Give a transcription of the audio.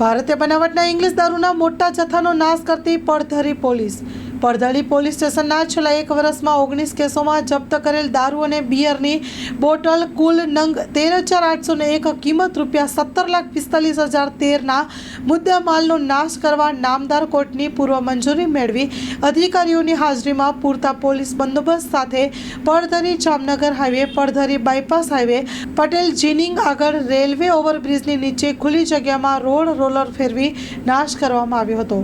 ભારતીય બનાવટના ઇંગ્લિશ દારૂના મોટા જથ્થાનો નાશ કરતી પડધરી પોલીસ. પડધરી પોલીસ સ્ટેશનના છેલ્લા 1 વર્ષમાં 19 કેસોમાં જપ્ત કરેલ દારૂ અને બિયરની બોટલ કુલ નંગ 13,801 કિંમત ₹17,45,013ના મુદ્દા માલનો નાશ કરવા નામદાર કોર્ટની પૂર્વ મંજૂરી મેળવી અધિકારીઓની હાજરીમાં પૂરતા પોલીસ બંદોબસ્ત સાથે Paddhari Jamnagar highway, Paddhari bypass highway, Patel ginning આગળ રેલવે ઓવરબ્રિજની નીચે ખુલ્લી જગ્યામાં રોડ રોલર ફેરવી નાશ કરવામાં આવ્યો હતો.